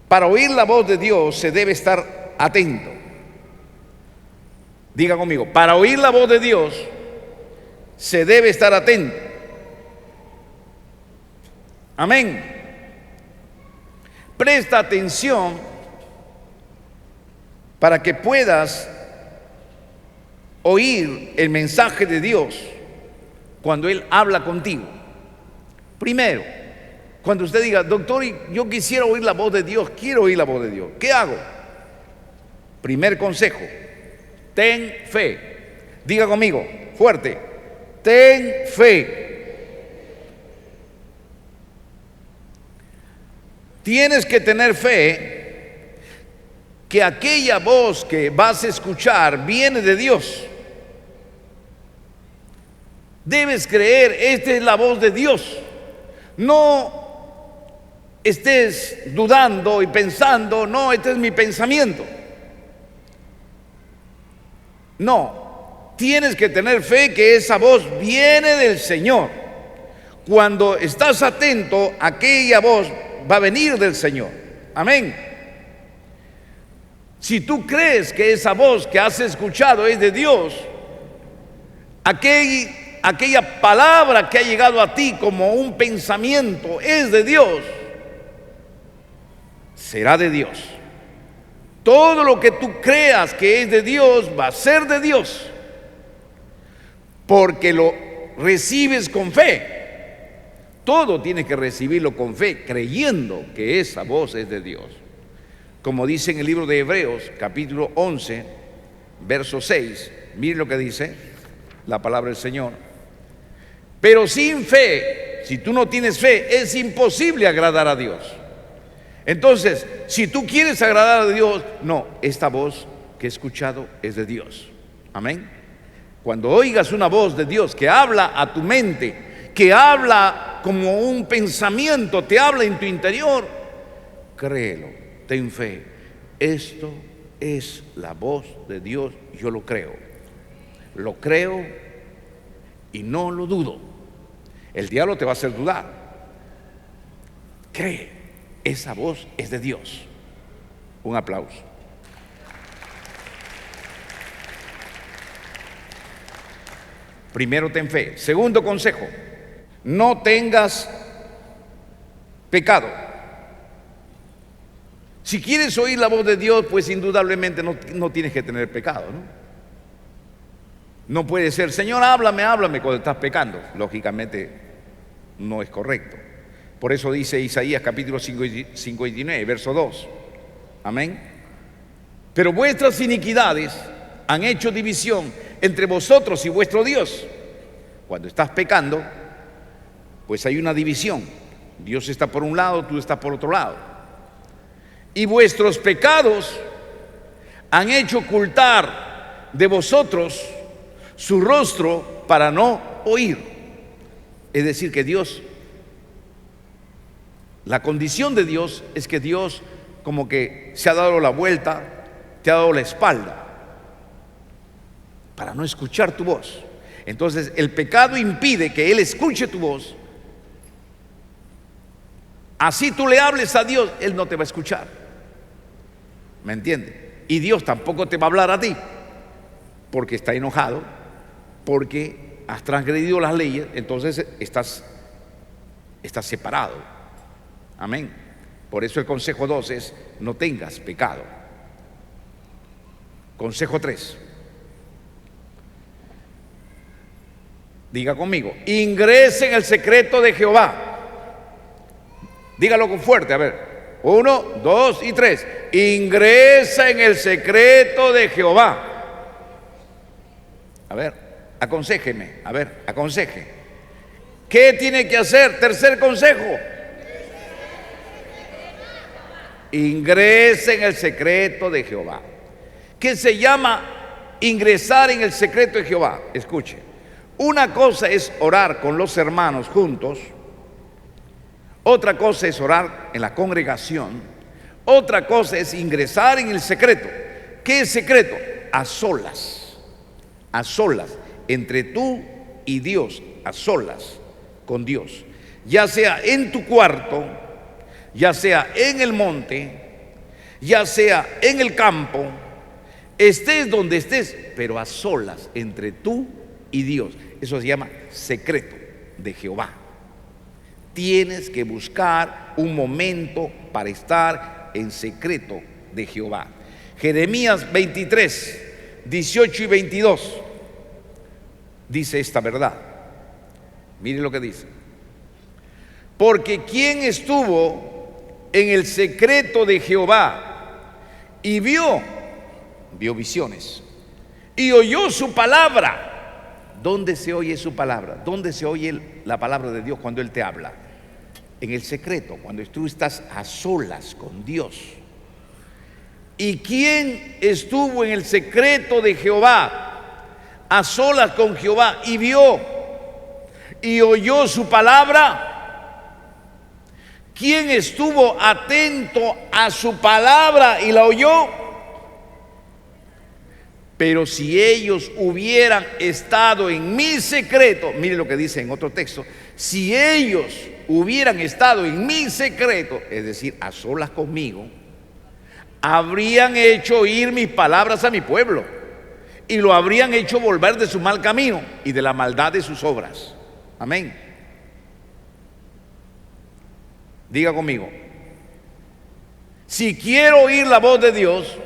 Para oír la voz de Dios se debe estar atento. Diga conmigo, para oír la voz de Dios se debe estar atento. Amén. Presta atención para que puedas oír el mensaje de Dios cuando Él habla contigo. Primero, Cuando usted diga, doctor, yo quisiera oír la voz de Dios, quiero oír la voz de Dios, ¿qué hago? Primer consejo, ten fe. Diga conmigo, fuerte, ten fe. Tienes que tener fe que aquella voz que vas a escuchar viene de Dios. Debes creer, esta es la voz de Dios. No estés dudando y pensando, no, este es mi pensamiento. No, tienes que tener fe que esa voz viene del Señor. Cuando estás atento, aquella voz va a venir del Señor. Amén. Si tú crees que esa voz que has escuchado es de Dios, aquella palabra que ha llegado a ti como un pensamiento es de Dios, será de Dios. Todo lo que tú creas que es de Dios va a ser de Dios, porque lo recibes con fe. Todo tienes que recibirlo con fe, creyendo que esa voz es de Dios. Como dice en el libro de Hebreos, capítulo 11, verso 6, miren lo que dice la palabra del Señor. Pero sin fe, si tú no tienes fe, es imposible agradar a Dios. Entonces, si tú quieres agradar a Dios, no, esta voz que he escuchado es de Dios. Amén. Cuando oigas una voz de Dios que habla a tu mente, que habla como un pensamiento, te habla en tu interior, créelo, ten fe. Esto es la voz de Dios, yo lo creo y no lo dudo. El diablo te va a hacer dudar. Cree, esa voz es de Dios. Un aplauso. Primero, ten fe. Segundo consejo, no tengas pecado. Si quieres oír la voz de Dios, pues indudablemente no tienes que tener pecado, ¿no? No puede ser, Señor, háblame cuando estás pecando. Lógicamente no es correcto. Por eso dice Isaías capítulo 59, verso 2. Amén. Pero vuestras iniquidades han hecho división entre vosotros y vuestro Dios. Cuando estás pecando, pues hay una división. Dios está por un lado, tú estás por otro lado. Y vuestros pecados han hecho ocultar de vosotros su rostro para no oír. Es decir, que Dios, la condición de Dios es que Dios como que se ha dado la vuelta, te ha dado la espalda para no escuchar tu voz. Entonces el pecado impide que Él escuche tu voz. Así tú le hables a Dios, Él no te va a escuchar. ¿Me entiendes? Y Dios tampoco te va a hablar a ti, porque está enojado, porque has transgredido las leyes, entonces estás separado. Amén. Por eso el consejo 2 es: no tengas pecado. Consejo 3. Diga conmigo: ingrese en el secreto de Jehová. Dígalo con fuerte, a ver. 1, 2 y 3. Ingresa en el secreto de Jehová. A ver, aconséjeme, a ver, aconseje. ¿Qué tiene que hacer? Tercer consejo: ingrese en el secreto de Jehová. ¿Qué se llama ingresar en el secreto de Jehová? Escuche, una cosa es orar con los hermanos juntos, otra cosa es orar en la congregación, otra cosa es ingresar en el secreto. ¿Qué es secreto? A solas, entre tú y Dios, a solas con Dios, ya sea en tu cuarto, ya sea en el monte, ya sea en el campo, estés donde estés, pero a solas entre tú y Dios. Eso se llama secreto de Jehová. Tienes que buscar un momento para estar en secreto de Jehová. Jeremías 23, 18 y 22 dice esta verdad. Miren lo que dice: Porque ¿quién estuvo en el secreto de Jehová y vio visiones y oyó su palabra? ¿Dónde se oye su palabra? ¿Dónde se oye la palabra de Dios cuando Él te habla? En el secreto, cuando tú estás a solas con Dios. ¿Y quién estuvo en el secreto de Jehová, a solas con Jehová, y vio y oyó su palabra? ¿Quién estuvo atento a su palabra y la oyó? Pero si ellos hubieran estado en mi secreto, mire lo que dice en otro texto, si ellos hubieran estado en mi secreto, es decir, a solas conmigo, habrían hecho oír mis palabras a mi pueblo y lo habrían hecho volver de su mal camino y de la maldad de sus obras. Amén. Diga conmigo, si quiero oír la voz de Dios,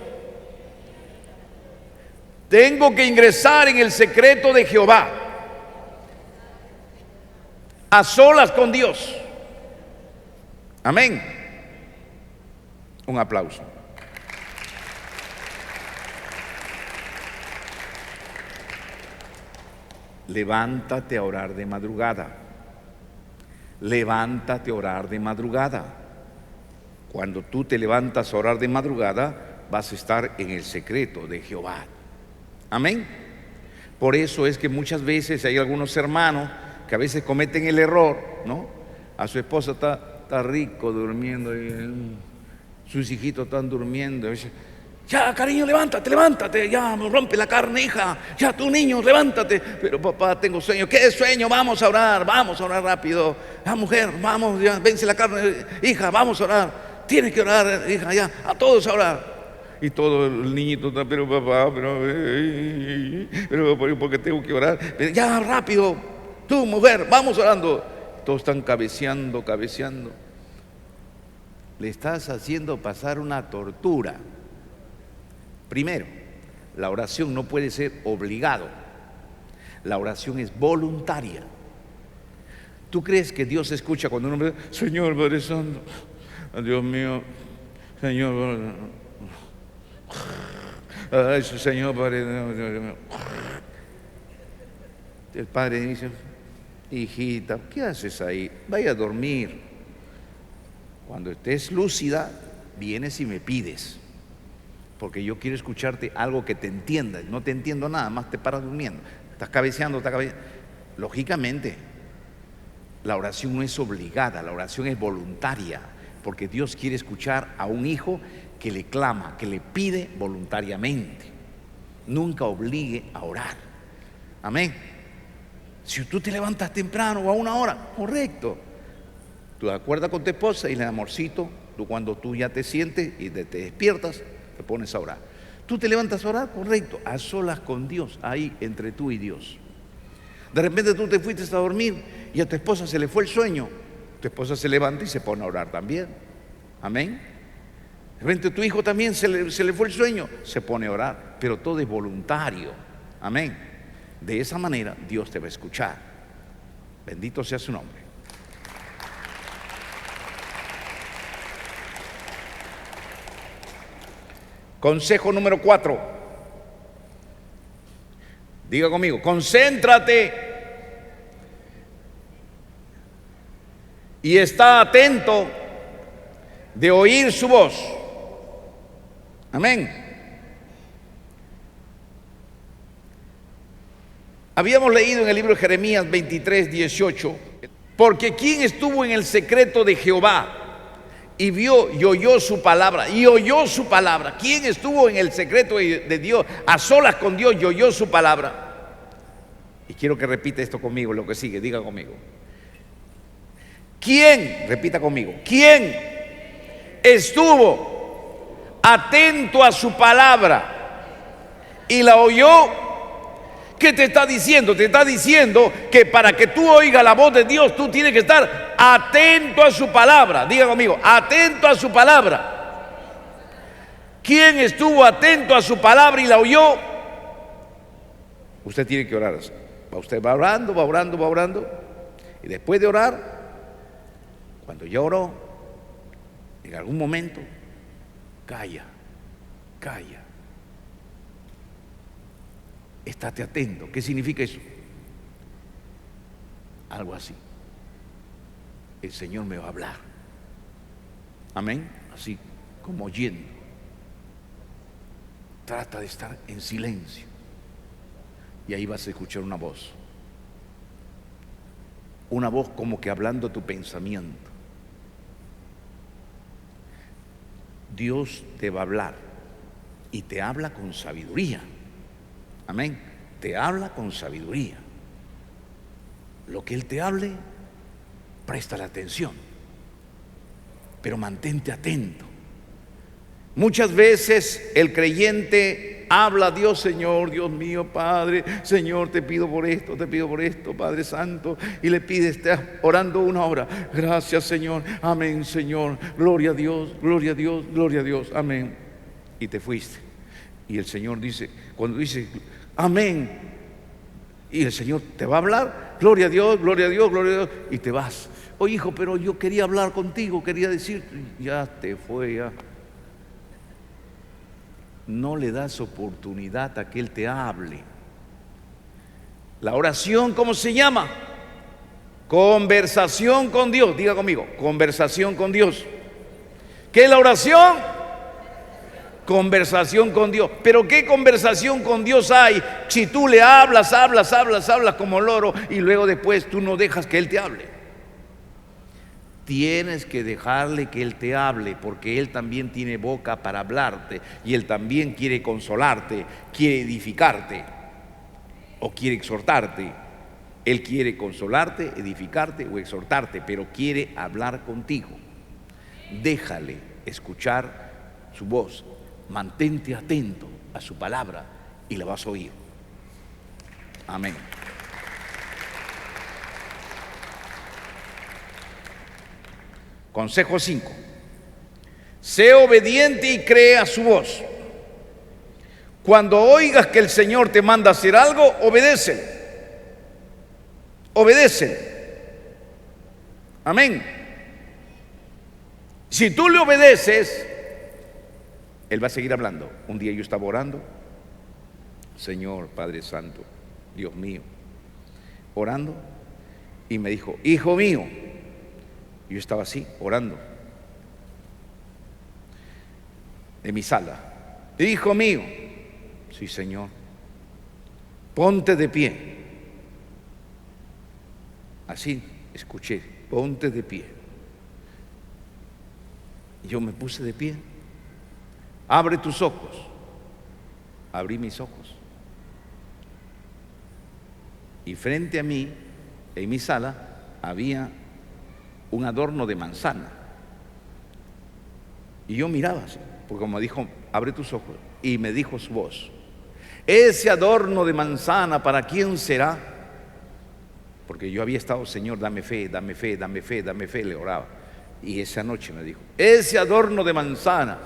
tengo que ingresar en el secreto de Jehová, a solas con Dios. Amén. Un aplauso. Levántate a orar de madrugada. Levántate a orar de madrugada. Cuando tú te levantas a orar de madrugada, vas a estar en el secreto de Jehová. Amén. Por eso es que muchas veces hay algunos hermanos que a veces cometen el error, ¿no? A su esposa está rico durmiendo y sus hijitos están durmiendo. Y dice, ya, cariño, levántate, ya me rompe la carne, hija. Ya, tú, niño, levántate. Pero papá, tengo sueño. ¿Qué sueño? Vamos a orar rápido. Ya, mujer, vamos, ya, vence la carne, hija, vamos a orar. Tienes que orar, hija, ya, a todos a orar. Y todo el niñito está, pero papá, pero ¿por qué tengo que orar? Pero ya, rápido, tú, mujer, vamos orando. Todos están cabeceando. Le estás haciendo pasar una tortura. Primero, la oración no puede ser obligado. La oración es voluntaria. ¿Tú crees que Dios escucha cuando uno dice, Señor Padre Santo, Dios mío, Señor, ay, Señor Padre, el Padre dice, hijita, ¿qué haces ahí? Vaya a dormir. Cuando estés lúcida, vienes y me pides, porque yo quiero escucharte algo que te entienda. No te entiendo nada más, te paras durmiendo, estás cabeceando. Lógicamente, la oración no es obligada, la oración es voluntaria, porque Dios quiere escuchar a un hijo que le clama, que le pide voluntariamente. Nunca obligue a orar. Amén. Si tú te levantas temprano o a una hora, correcto, tú acuerdas con tu esposa y le das amorcito. Tú, cuando tú ya te sientes y te despiertas, te pones a orar. Tú te levantas a orar, correcto, a solas con Dios, ahí entre tú y Dios. De repente tú te fuiste a dormir y a tu esposa se le fue el sueño. Tu esposa se levanta y se pone a orar también. Amén. De repente tu hijo también se le fue el sueño, se pone a orar, pero todo es voluntario. Amén. De esa manera Dios te va a escuchar. Bendito sea su nombre. Consejo número 4. Diga conmigo, concéntrate y está atento de oír su voz. Amén. Habíamos leído en el libro de Jeremías 23:18, porque ¿quién estuvo en el secreto de Jehová y vio y oyó su palabra? Y oyó su palabra. ¿Quién estuvo en el secreto de Dios, a solas con Dios, y oyó su palabra? Y quiero que repita esto conmigo, lo que sigue, diga conmigo. ¿Quién? Repita conmigo. ¿Quién estuvo atento a su palabra y la oyó? ¿Qué te está diciendo? Te está diciendo que para que tú oigas la voz de Dios, tú tienes que estar atento a su palabra. Diga conmigo, atento a su palabra. ¿Quién estuvo atento a su palabra y la oyó? Usted tiene que orar. Usted va orando. Y después de orar, Cuando ya oró, en algún momento, calla, calla. Estate atento. ¿Qué significa eso? Algo así. El Señor me va a hablar. Amén. Así como oyendo. Trata de estar en silencio. Y ahí vas a escuchar una voz. Una voz como que hablando tu pensamiento. Dios te va a hablar. Y te habla con sabiduría. Amén. Te habla con sabiduría. Lo que Él te hable, presta la atención. Pero mantente atento. Muchas veces el creyente habla a Dios: Señor, Dios mío, Padre, Señor, te pido por esto, Padre Santo, y le pides, estás orando una hora. Gracias, Señor, amén, Señor, gloria a Dios, gloria a Dios, gloria a Dios, amén. Y te fuiste. Y el Señor dice, cuando dice amén, y el Señor te va a hablar, gloria a Dios, gloria a Dios, gloria a Dios, y te vas. Oh, hijo, pero yo quería hablar contigo, quería decir, ya te fue, ya. No le das oportunidad a que Él te hable. La oración, ¿cómo se llama? Conversación con Dios. Diga conmigo, conversación con Dios. ¿Qué es la oración? Conversación con Dios. Pero ¿qué conversación con Dios hay si tú le hablas como loro y luego después tú no dejas que Él te hable? Tienes que dejarle que Él te hable, porque Él también tiene boca para hablarte y Él también quiere consolarte, quiere edificarte o quiere exhortarte. Él quiere consolarte, edificarte o exhortarte, pero quiere hablar contigo. Déjale escuchar su voz, mantente atento a su palabra y la vas a oír. Amén. Consejo 5. Sé obediente y cree a su voz. Cuando oigas que el Señor te manda a hacer algo, obedécele. Obedécele. Amén. Si tú le obedeces, Él va a seguir hablando. Un día yo estaba orando, Señor Padre Santo, Dios mío, orando, y me dijo, hijo mío. Yo estaba así, orando, en mi sala. Hijo mío, sí, Señor, ponte de pie. Así escuché, ponte de pie. Yo me puse de pie. Abre tus ojos. Abrí mis ojos. Y frente a mí, en mi sala, había un adorno de manzana. Y yo miraba así, porque como dijo, abre tus ojos, y me dijo su voz, ese adorno de manzana, ¿para quién será? Porque yo había estado, Señor, dame fe, dame fe, dame fe, dame fe, le oraba. Y esa noche me dijo, ese adorno de manzana,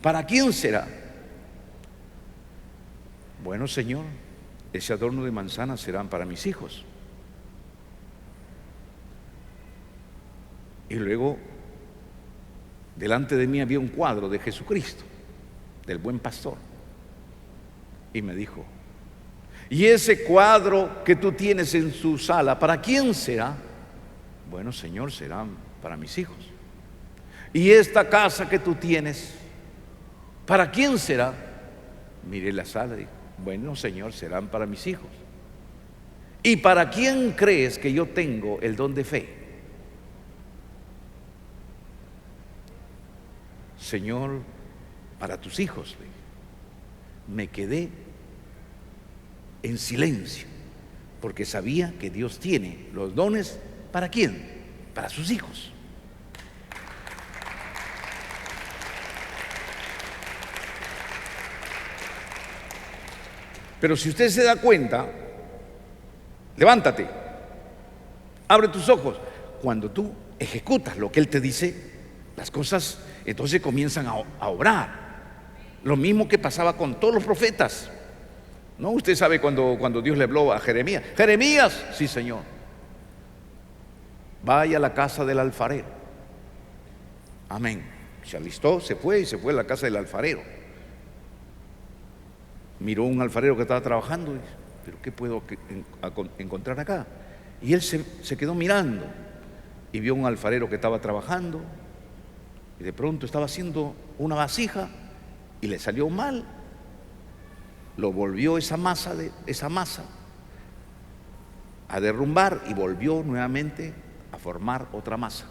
¿para quién será? Bueno, Señor, ese adorno de manzana serán para mis hijos. Y luego, delante de mí había un cuadro de Jesucristo, del buen pastor. Y me dijo, ¿y ese cuadro que tú tienes en su sala, para quién será? Bueno, Señor, serán para mis hijos. ¿Y esta casa que tú tienes, para quién será? Miré la sala y dije, bueno, Señor, serán para mis hijos. ¿Y para quién crees que yo tengo el don de fe? Señor, para tus hijos. Me quedé en silencio, porque sabía que Dios tiene los dones, ¿para quién? Para sus hijos. Pero si usted se da cuenta, levántate, abre tus ojos. Cuando tú ejecutas lo que Él te dice, las cosas entonces comienzan a obrar. Lo mismo que pasaba con todos los profetas. ¿No? Usted sabe cuando Dios le habló a Jeremías. Jeremías, sí, Señor. vaya a la casa del alfarero. Amén. Se alistó, se fue y se fue a la casa del alfarero. Miró un alfarero que estaba trabajando y dice: ¿pero qué puedo encontrar acá? Y él se quedó mirando y vio un alfarero que estaba trabajando y de pronto estaba haciendo una vasija y le salió mal. Lo volvió esa masa a derrumbar y volvió nuevamente a formar otra masa.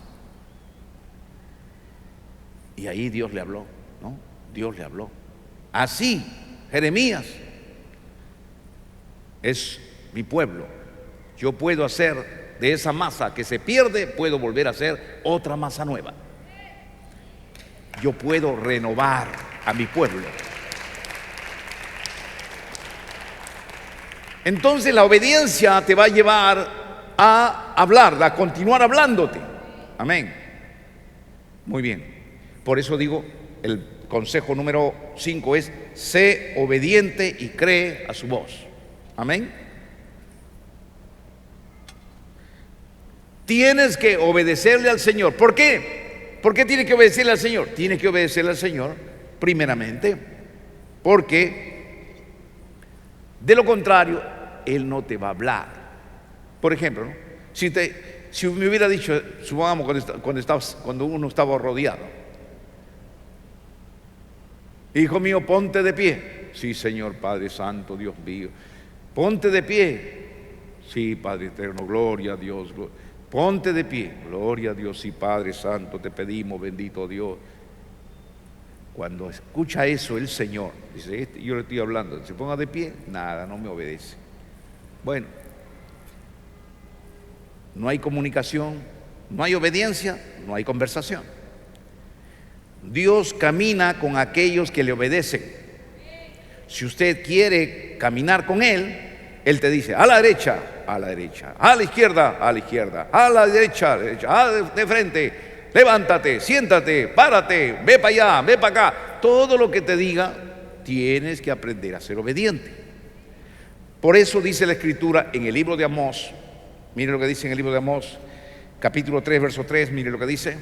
Y ahí Dios le habló, ¿no? Dios le habló. Así, Jeremías, es mi pueblo. Yo puedo hacer de esa masa que se pierde, puedo volver a hacer otra masa nueva. Yo puedo renovar a mi pueblo. Entonces la obediencia te va a llevar a hablar, a continuar hablándote. Amén. Muy bien. Por eso digo, el consejo número 5 es: sé obediente y cree a su voz. Amén. Tienes que obedecerle al Señor. ¿Por qué? ¿Por qué tienes que obedecerle al Señor? Tienes que obedecerle al Señor primeramente porque de lo contrario Él no te va a hablar. Por ejemplo, ¿no? Si me hubiera dicho, supongamos cuando uno estaba rodeado: hijo mío, ponte de pie. Sí, Señor, Padre Santo, Dios mío. Ponte de pie. Sí, Padre eterno, gloria a Dios. Ponte de pie. Gloria a Dios, sí, Padre Santo, te pedimos, bendito Dios. Cuando escucha eso el Señor, dice: yo le estoy hablando, se ponga de pie. Nada, no me obedece. Bueno, no hay comunicación, no hay obediencia, no hay conversación. Dios camina con aquellos que le obedecen. Si usted quiere caminar con Él, Él te dice: a la derecha, a la derecha, a la izquierda, a la izquierda, a la derecha, de frente, levántate, siéntate, párate, ve para allá, ve para acá. Todo lo que te diga, tienes que aprender a ser obediente. Por eso dice la Escritura en el libro de Amós, mire lo que dice en el libro de Amós, capítulo 3, verso 3, mire lo que dice: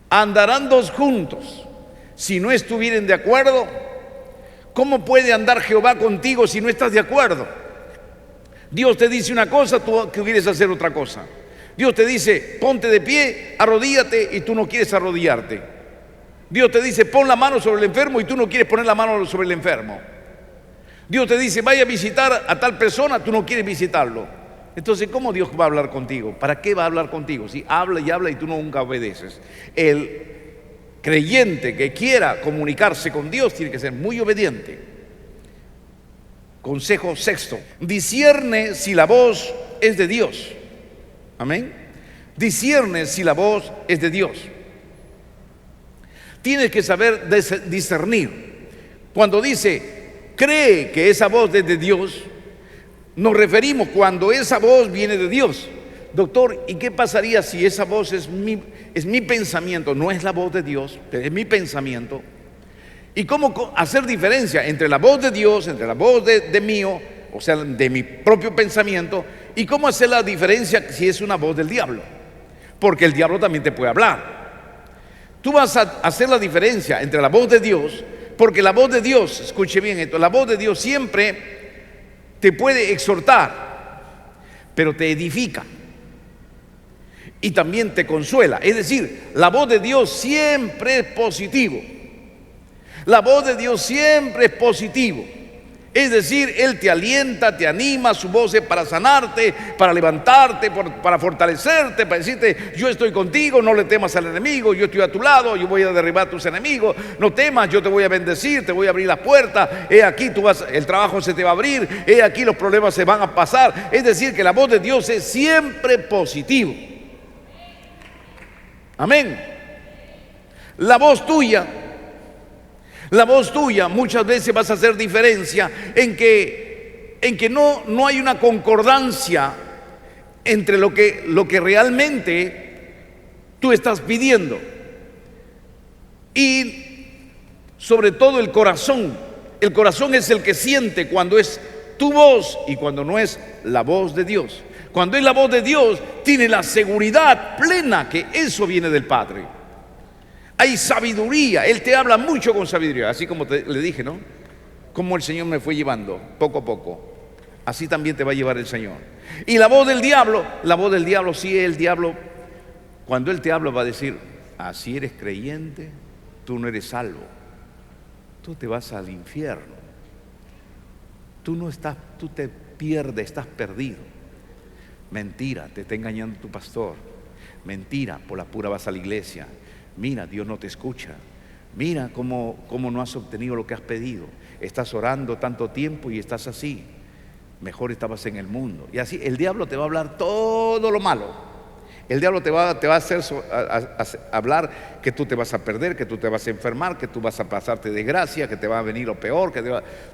andarán dos juntos si no estuvieren de acuerdo. ¿Cómo puede andar Jehová contigo si no estás de acuerdo? Dios te dice una cosa, tú que quieres hacer otra cosa. Dios te dice: ponte de pie, arrodíllate, y tú no quieres arrodillarte. Dios te dice: pon la mano sobre el enfermo, y tú no quieres poner la mano sobre el enfermo. Dios te dice: vaya a visitar a tal persona, tú no quieres visitarlo. Entonces, ¿cómo Dios va a hablar contigo? ¿Para qué va a hablar contigo? Si habla y habla y tú nunca obedeces. El creyente que quiera comunicarse con Dios tiene que ser muy obediente. Consejo sexto: discierne si la voz es de Dios. Amén. Discierne si la voz es de Dios. Tienes que saber discernir. Cuando dice cree que esa voz es de Dios, nos referimos cuando esa voz viene de Dios. Doctor, ¿y qué pasaría si esa voz es mi pensamiento? No es la voz de Dios, es mi pensamiento. ¿Y cómo hacer diferencia entre la voz de Dios, entre la voz de mío, o sea, de mi propio pensamiento? ¿Y cómo hacer la diferencia si es una voz del diablo? Porque el diablo también te puede hablar. Tú vas a hacer la diferencia entre la voz de Dios, porque la voz de Dios, escuche bien esto, la voz de Dios siempre te puede exhortar, pero te edifica y también te consuela. Es decir, la voz de Dios siempre es positivo. La voz de Dios siempre es positivo. Es decir, Él te alienta, te anima, su voz es para sanarte, para levantarte, para fortalecerte, para decirte: yo estoy contigo, no le temas al enemigo, yo estoy a tu lado, yo voy a derribar a tus enemigos, no temas, yo te voy a bendecir, te voy a abrir las puertas, he aquí el trabajo se te va a abrir, he aquí los problemas se van a pasar. Es decir, que la voz de Dios es siempre positivo. Amén. La voz tuya muchas veces vas a hacer diferencia en que no hay una concordancia entre lo que realmente tú estás pidiendo y sobre todo el corazón. El corazón es el que siente cuando es tu voz y cuando no es la voz de Dios. Cuando es la voz de Dios, tiene la seguridad plena que eso viene del Padre. Hay sabiduría, Él te habla mucho con sabiduría, así como le dije, ¿no? Como el Señor me fue llevando, poco a poco. Así también te va a llevar el Señor. Y la voz del diablo, sí, el diablo, cuando Él te habla va a decir, así eres creyente, tú no eres salvo. Tú te vas al infierno. Tú te pierdes, estás perdido. Mentira, te está engañando tu pastor. Mentira, por la pura vas a la iglesia. Mira, Dios no te escucha. Mira cómo no has obtenido lo que has pedido. Estás orando tanto tiempo y estás así. Mejor estabas en el mundo. Y así el diablo te va a hablar todo lo malo. El diablo te va a hacer hablar que tú te vas a perder, que tú te vas a enfermar, que tú vas a pasarte desgracia, que te va a venir lo peor,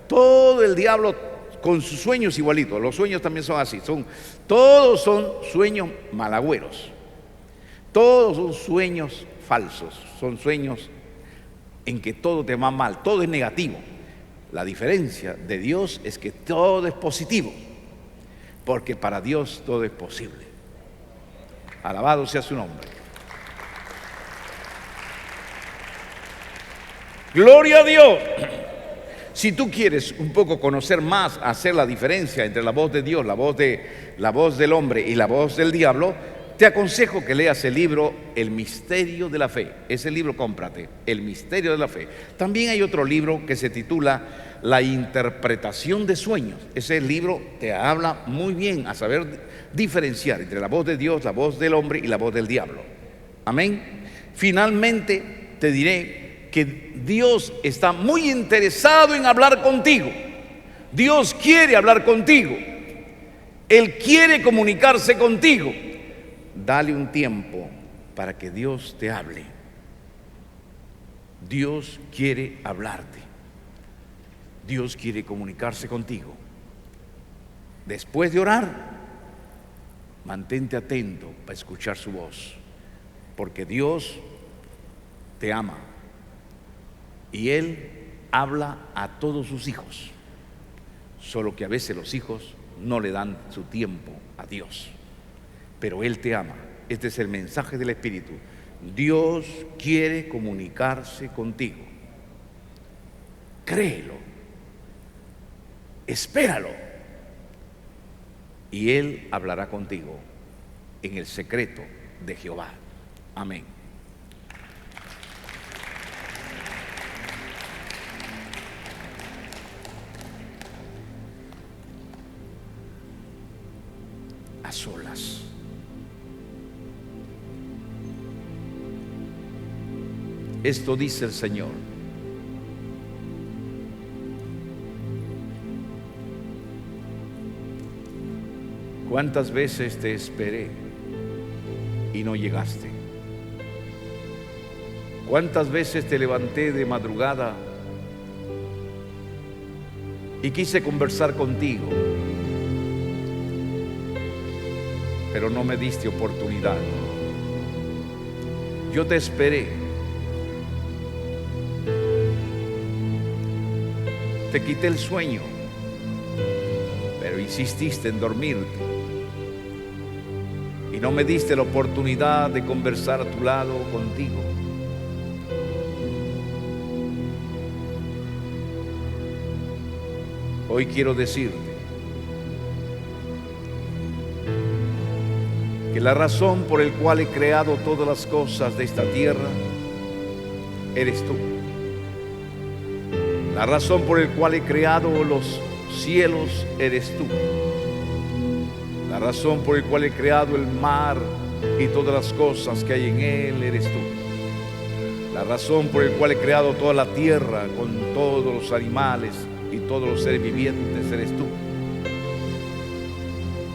todo el diablo con sus sueños igualitos. Los sueños también son así. Todos son sueños malagüeros. Todos son sueños falsos. Son sueños en que todo te va mal, todo es negativo. La diferencia de Dios es que todo es positivo, porque para Dios todo es posible. Alabado sea su nombre. Gloria a Dios. Si tú quieres un poco conocer más, hacer la diferencia entre la voz de Dios, la voz del hombre y la voz del diablo, te aconsejo que leas el libro El Misterio de la Fe. Ese libro cómprate, El Misterio de la Fe. También hay otro libro que se titula La Interpretación de Sueños. Ese libro te habla muy bien a saber diferenciar entre la voz de Dios, la voz del hombre y la voz del diablo. Amén. Finalmente te diré que Dios está muy interesado en hablar contigo. Dios quiere hablar contigo. Él quiere comunicarse contigo. Dale un tiempo para que Dios te hable. Dios quiere hablarte. Dios quiere comunicarse contigo. Después de orar, mantente atento para escuchar su voz, porque Dios te ama y Él habla a todos sus hijos, solo que a veces los hijos no le dan su tiempo a Dios. Pero Él te ama. Este es el mensaje del Espíritu. Dios quiere comunicarse contigo. Créelo. Espéralo. Y Él hablará contigo en el secreto de Jehová. Amén. A solas. Esto dice el Señor. ¿Cuántas veces te esperé y no llegaste? ¿Cuántas veces te levanté de madrugada y quise conversar contigo, pero no me diste oportunidad? Yo te esperé. Te quité el sueño, pero insististe en dormirte y no me diste la oportunidad de conversar a tu lado contigo. Hoy quiero decirte que la razón por la cual he creado todas las cosas de esta tierra eres tú. La razón por la cual he creado los cielos eres tú. La razón por la cual he creado el mar y todas las cosas que hay en él eres tú. La razón por la cual he creado toda la tierra con todos los animales y todos los seres vivientes eres tú.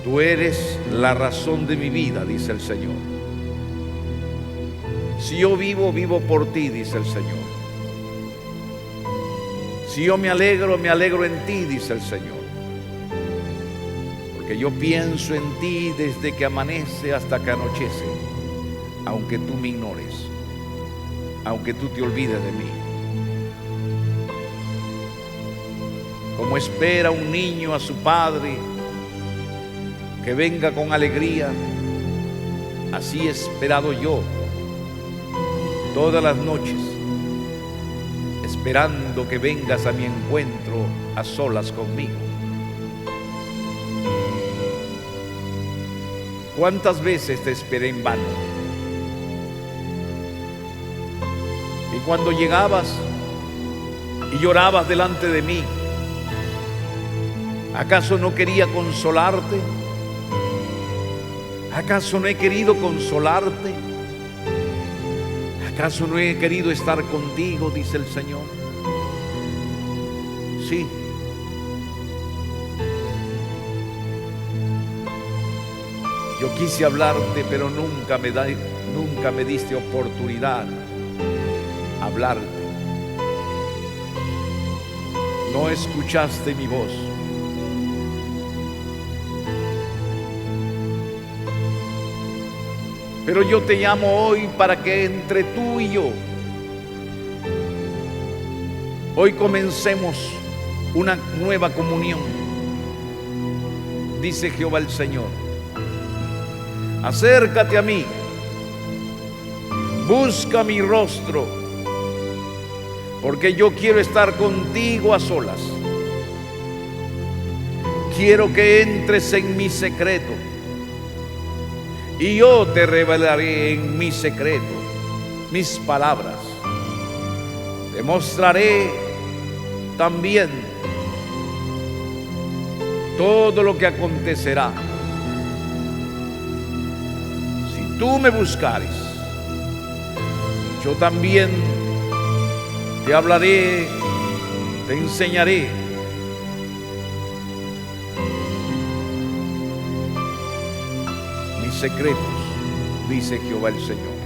Tú eres la razón de mi vida, dice el Señor. Si yo vivo, vivo por ti, dice el Señor. Si yo me alegro en ti, dice el Señor. Porque yo pienso en ti desde que amanece hasta que anochece, aunque tú me ignores, aunque tú te olvides de mí. Como espera un niño a su padre, que venga con alegría. Así he esperado yo todas las noches, esperando que vengas a mi encuentro a solas conmigo. ¿Cuántas veces te esperé en vano? Y cuando llegabas y llorabas delante de mí, ¿acaso no quería consolarte? ¿Acaso no he querido consolarte? ¿Acaso no he querido estar contigo?, dice el Señor. Sí. Yo quise hablarte, pero nunca me diste oportunidad a hablarte. No escuchaste mi voz. Pero yo te llamo hoy para que entre tú y yo hoy comencemos una nueva comunión, dice Jehová el Señor. Acércate a mí, busca mi rostro, porque yo quiero estar contigo a solas. Quiero que entres en mi secreto y yo te revelaré en mi secreto mis palabras. Te mostraré también todo lo que acontecerá. Si tú me buscares, yo también te hablaré, te enseñaré mis secretos, dice Jehová el Señor.